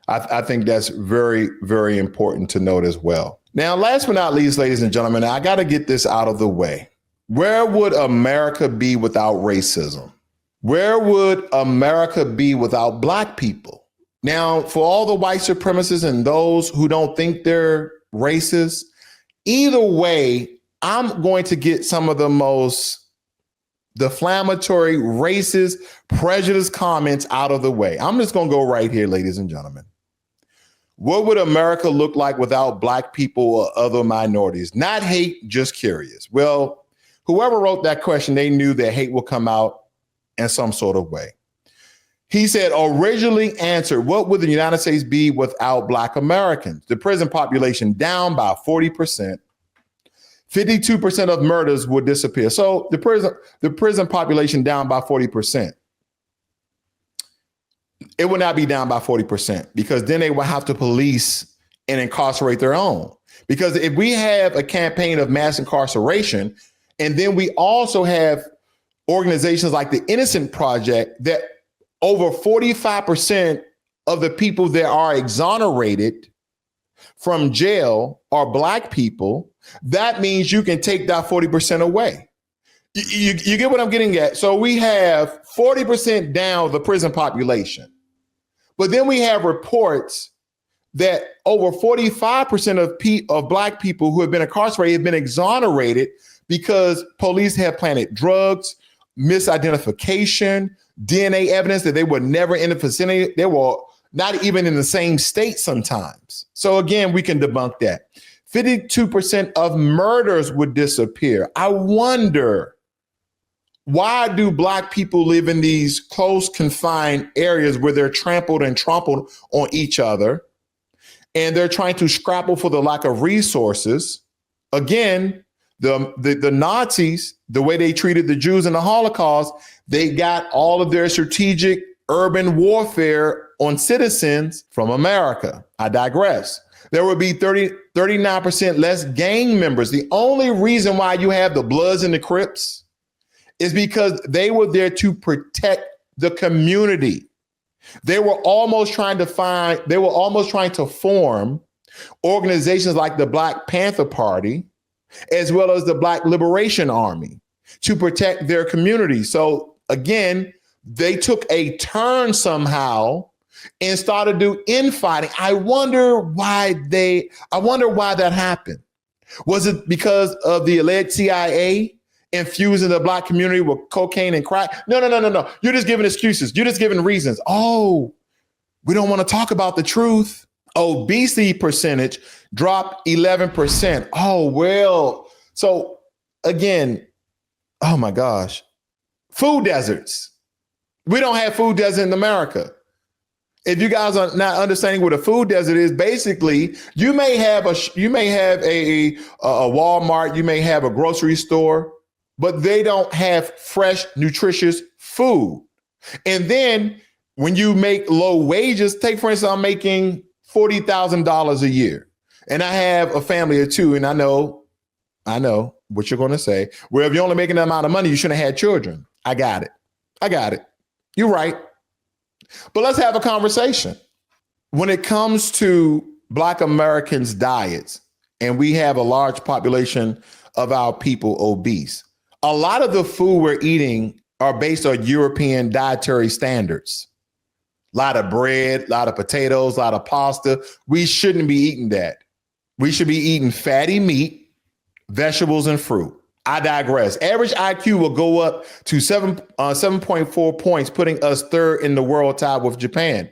I think that's very, very important to note as well. Now, last but not least, ladies and gentlemen, I got to get this out of the way. Where would America be without racism? Where would America be without Black people? Now, for all the white supremacists and those who don't think they're racist, either way, I'm going to get some of the most defamatory, racist, prejudiced comments out of the way. I'm just going to go right here, ladies and gentlemen. What would America look like without Black people or other minorities? Not hate, just curious. Well, whoever wrote that question, they knew that hate will come out in some sort of way. He said, originally answered, what would the United States be without Black Americans? The prison population down by 40%. 52% of murders would disappear. So the prison population down by 40%. It would not be down by 40% because then they would have to police and incarcerate their own. Because if we have a campaign of mass incarceration, and then we also have organizations like the Innocent Project that over 45% of the people that are exonerated from jail are Black people, that means you can take that 40% away. You get what I'm getting at? So we have 40% down the prison population. But then we have reports that over 45% of Black people who have been incarcerated have been exonerated because police have planted drugs, misidentification, DNA evidence that they were never in the vicinity. They were not even in the same state sometimes. So again, we can debunk that. 52% of murders would disappear. I wonder, why do Black people live in these close confined areas where they're trampled and trampled on each other, and they're trying to scrabble for the lack of resources? Again, the Nazis, the way they treated the Jews in the Holocaust, they got all of their strategic urban warfare on citizens from America. I digress. There would be 39% less gang members. The only reason why you have the Bloods and the Crips is because they were there to protect the community. They were almost trying to form organizations like the Black Panther Party, as well as the Black Liberation Army, to protect their community. So again, they took a turn somehow and started to do infighting. I wonder why that happened. Was it because of the alleged CIA infusing the Black community with cocaine and crack? No. You're just giving excuses. You're just giving reasons. Oh, we don't want to talk about the truth. Obesity percentage dropped 11%. Oh, well. So again, oh my gosh, food deserts. We don't have food desert in America. If you guys are not understanding what a food desert is, basically, you may have a Walmart, you may have a grocery store, but they don't have fresh, nutritious food. And then when you make low wages, take for instance, I'm making $40,000 a year, and I have a family of two, and I know what you're going to say. Well, if you're only making that amount of money, you shouldn't have had children. I got it. You're right. But let's have a conversation. When it comes to Black Americans' diets, and we have a large population of our people obese, a lot of the food we're eating are based on European dietary standards. A lot of bread, a lot of potatoes, a lot of pasta. We shouldn't be eating that. We should be eating fatty meat, vegetables, and fruit. I digress. Average IQ will go up to 7.4 points, putting us third in the world, tied with Japan.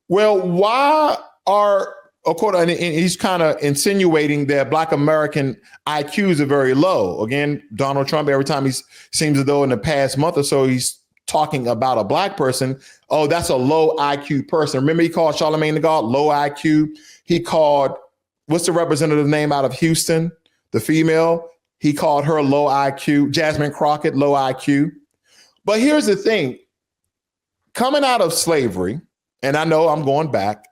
Well, why are, and he's kind of insinuating that Black American IQs are very low. Again, Donald Trump, every time he seems as though in the past month or so, he's talking about a Black person. Oh, that's a low IQ person. Remember, he called Charlamagne the God low IQ. He called, what's the representative name out of Houston? The female. He called her low IQ. Jasmine Crockett, low IQ. But here's the thing. Coming out of slavery, and I know I'm going back,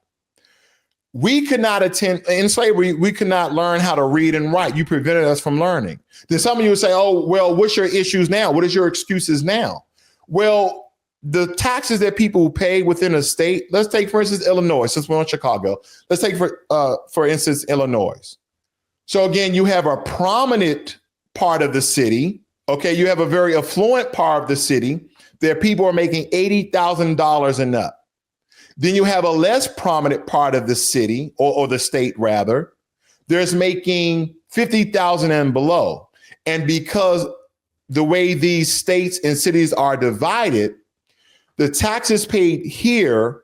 we could not in slavery, we could not learn how to read and write. You prevented us from learning. Then some of you would say, oh, well, what's your issues now? What is your excuses now? Well, the taxes that people pay within a state, let's take, for instance, Illinois, since we're in Chicago. Let's take, for instance, Illinois. So again, you have a prominent part of the city. Okay, you have a very affluent part of the city. There people are making $80,000 and up. Then you have a less prominent part of the city, or the state rather. There's making $50,000 and below. And because the way these states and cities are divided, the taxes paid here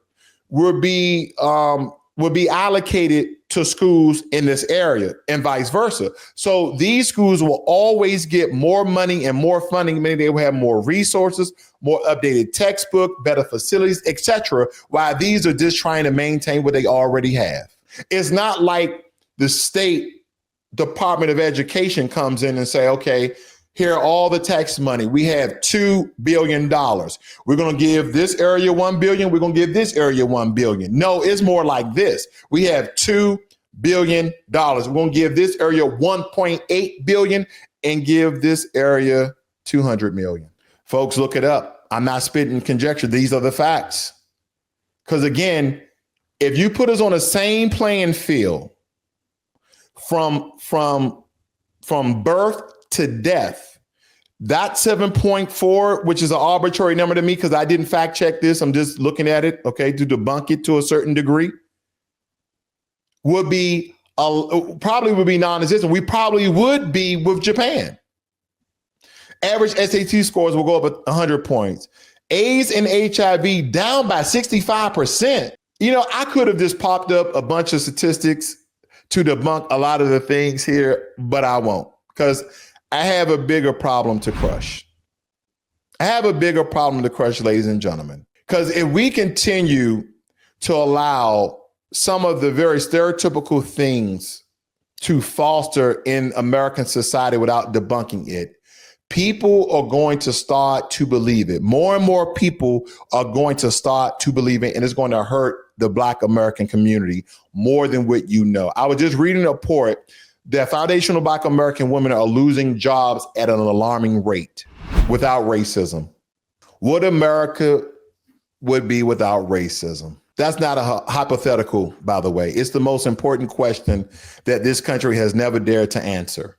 would be allocated to schools in this area and vice versa. So these schools will always get more money and more funding, meaning they will have more resources, more updated textbook, better facilities, etc. While these are just trying to maintain what they already have. It's not like the state Department of Education comes in and say, okay, here are all the tax money. We have $2 billion. We're going to give this area $1 billion. We're going to give this area $1 billion. No, it's more like this. We have $2 billion. We're going to give this area $1.8 billion and give this area $200 million. Folks, look it up. I'm not spitting conjecture. These are the facts. Because again, if you put us on the same playing field from birth to death, that 7.4, which is an arbitrary number to me because I didn't fact check this, I'm just looking at it, okay, to debunk it to a certain degree, probably would be non-existent. We probably would be with Japan. Average SAT scores will go up 100 points. AIDS and HIV down by 65%. You know, I could have just popped up a bunch of statistics to debunk a lot of the things here, but I won't, because I have a bigger problem to crush. Ladies and gentlemen, because if we continue to allow some of the very stereotypical things to foster in American society without debunking it, people are going to start to believe it. More and more people are going to start to believe it, and it's going to hurt the Black American community more than what you know. I was just reading a report that foundational Black American women are losing jobs at an alarming rate without racism. What America would be without racism? That's not a hypothetical, by the way. It's the most important question that this country has never dared to answer.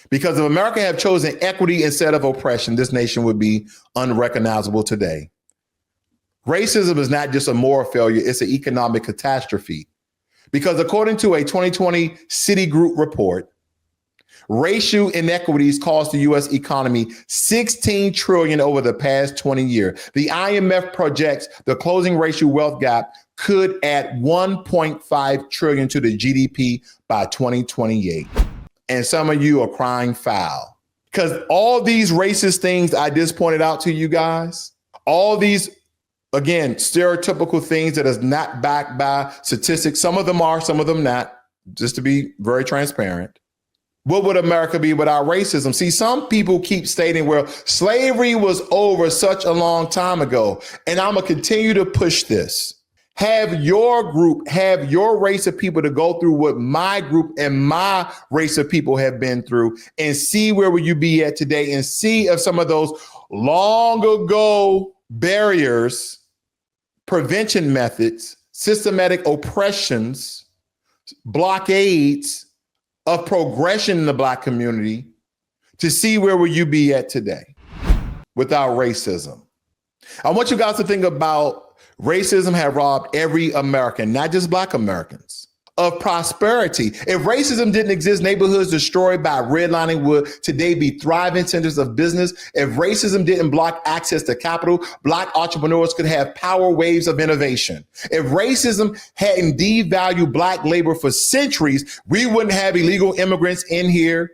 Because if America had chosen equity instead of oppression, this nation would be unrecognizable today. Racism is not just a moral failure, it's an economic catastrophe. Because according to a 2020 Citigroup report, racial inequities cost the U.S. economy $16 trillion over the past 20 years. The IMF projects the closing racial wealth gap could add $1.5 trillion to the GDP by 2028. And some of you are crying foul. Because all these racist things I just pointed out to you guys, all these, again, stereotypical things that is not backed by statistics. Some of them are, some of them not, just to be very transparent. What would America be without racism? See, some people keep stating, well, slavery was over such a long time ago. And I'm going to continue to push this. Have your group, have your race of people to go through what my group and my race of people have been through, and see where would you be at today, and see if some of those long ago barriers, prevention methods, systematic oppressions, blockades of progression in the Black community, to see where will you be at today without racism. I want you guys to think about racism have robbed every American, not just Black Americans, of prosperity. If racism didn't exist, neighborhoods destroyed by redlining would today be thriving centers of business. If racism didn't block access to capital, Black entrepreneurs could have power waves of innovation. If racism hadn't devalued Black labor for centuries, we wouldn't have illegal immigrants in here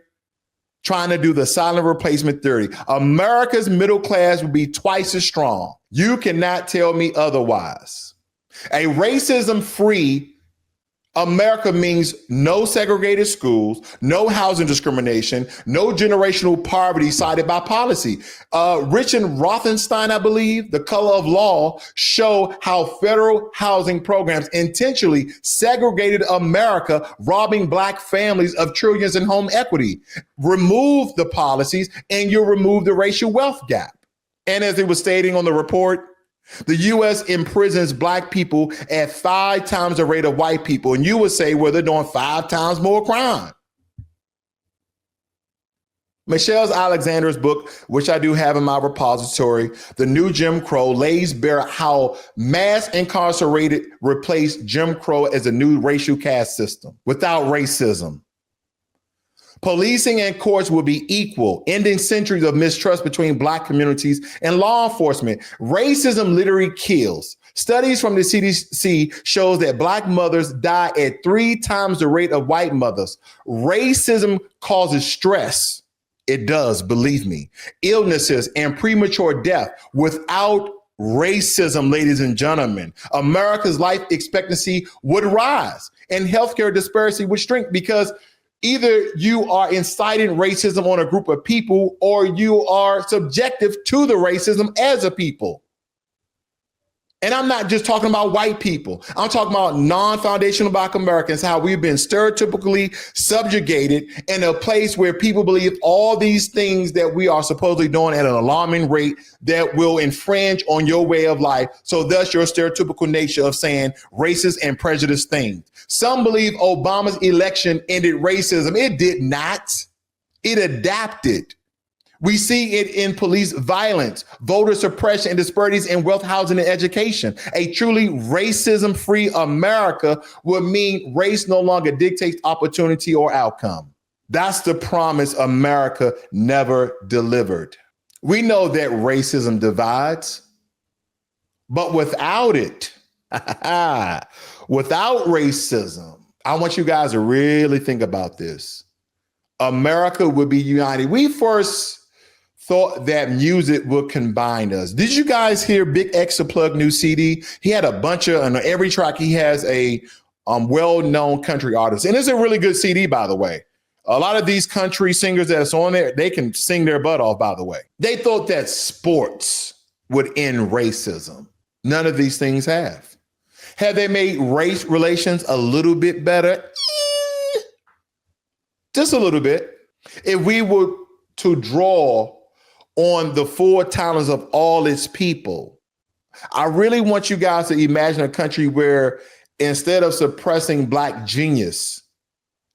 trying to do the silent replacement theory. America's middle class would be twice as strong. You cannot tell me otherwise. A racism-free America means no segregated schools, no housing discrimination, no generational poverty cited by policy. Richard Rothstein, I believe, The Color of Law, show how federal housing programs intentionally segregated America, robbing Black families of trillions in home equity. Remove the policies and you'll remove the racial wealth gap. And as it was stating on the report, The U.S. imprisons black people at 5 times the rate of white people. And you would say, well, they're doing 5 times more crime. Michelle Alexander's book, which I do have in my repository, The New Jim Crow, lays bare how mass incarcerated replaced Jim Crow as a new racial caste system without racism. Policing and courts will be equal, ending centuries of mistrust between black communities and law enforcement. Racism literally kills. Studies from the CDC shows that black mothers die at 3 times the rate of white mothers. Racism causes stress. It does, believe me. Illnesses and premature death. Without racism, ladies and gentlemen, America's life expectancy would rise and healthcare disparity would shrink, because either you are inciting racism on a group of people or you are subjective to the racism as a people. And I'm not just talking about white people. I'm talking about non-foundational Black Americans, how we've been stereotypically subjugated in a place where people believe all these things that we are supposedly doing at an alarming rate that will infringe on your way of life. So thus your stereotypical nature of saying racist and prejudiced things. Some believe Obama's election ended racism. It did not. It adapted. We see it in police violence, voter suppression, and disparities in wealth, housing, and education. A truly racism-free America would mean race no longer dictates opportunity or outcome. That's the promise America never delivered. We know that racism divides, but without it, without racism, I want you guys to really think about this. America would be united. We first thought that music would combine us. Did you guys hear Big X's Plug new CD? He had a bunch of, on every track, he has a well-known country artist. And it's a really good CD, by the way. A lot of these country singers that's on there, they can sing their butt off, by the way. They thought that sports would end racism. None of these things have. Have they made race relations a little bit better? Just a little bit. If we were to draw on the full talents of all its people, I really want you guys to imagine a country where instead of suppressing Black genius,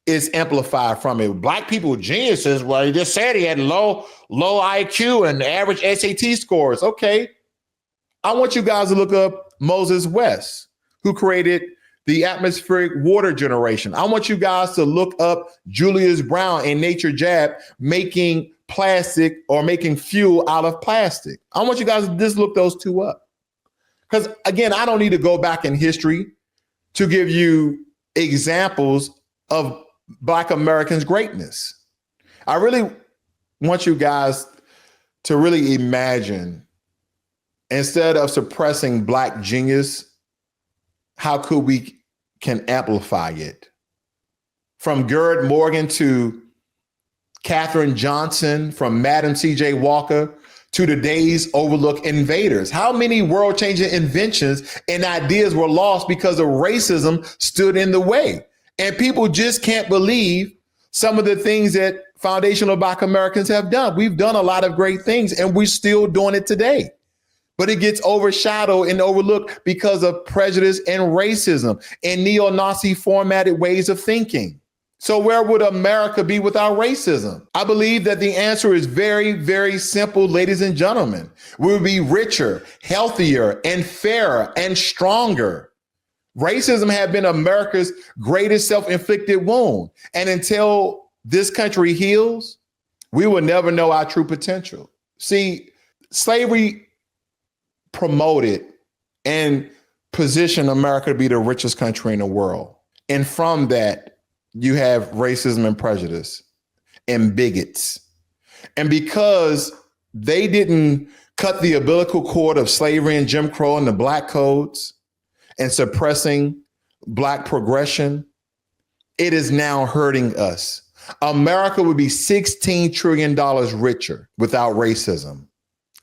it's amplified from it. Black people geniuses, well, he just said he had low IQ and average SAT scores. Okay. I want you guys to look up Moses West, who created the atmospheric water generation. I want you guys to look up Julius Brown and Nature Jab making plastic or making fuel out of plastic. I want you guys to just look those two up. Because again, I don't need to go back in history to give you examples of Black Americans' greatness. I really want you guys to really imagine, instead of suppressing Black genius, how could we can amplify it? From Gerard Morgan to Katherine Johnson, from Madam C.J. Walker to today's overlooked invaders. How many world-changing inventions and ideas were lost because of racism stood in the way? And people just can't believe some of the things that foundational Black Americans have done. We've done a lot of great things and we're still doing it today. But it gets overshadowed and overlooked because of prejudice and racism and neo-Nazi formatted ways of thinking. So where would America be without racism? I believe that the answer is very, very simple, ladies and gentlemen. We would be richer, healthier, and fairer and stronger. Racism has been America's greatest self-inflicted wound. And until this country heals, we will never know our true potential. See, slavery promoted and positioned America to be the richest country in the world. And from that, you have racism and prejudice and bigots. And because they didn't cut the umbilical cord of slavery and Jim Crow and the Black codes and suppressing Black progression, it is now hurting us. America would be $16 trillion richer without racism.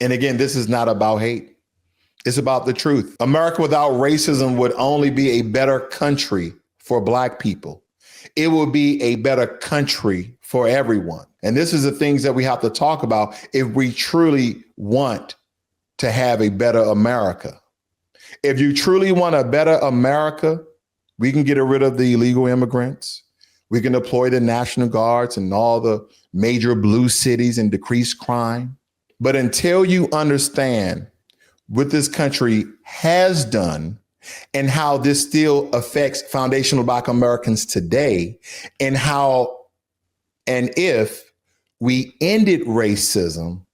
And again, this is not about hate. It's about the truth. America without racism would only be a better country for Black people. It will be a better country for everyone. And this is the things that we have to talk about if we truly want to have a better America. If you truly want a better America, we can get rid of the illegal immigrants. We can deploy the National Guards in all the major blue cities and decrease crime. But until you understand what this country has done and how this still affects foundational Black Americans today, and how and if we ended racism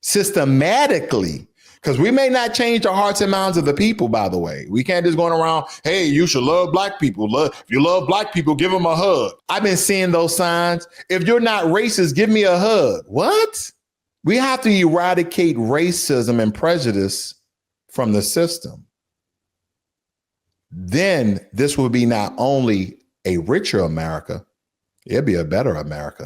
systematically, because we may not change the hearts and minds of the people, by the way. We can't just going around, hey, you should love Black people. If you love Black people, give them a hug. I've been seeing those signs. If you're not racist, give me a hug. What? We have to eradicate racism and prejudice from the system. Then this will be not only a richer America, it'll be a better America.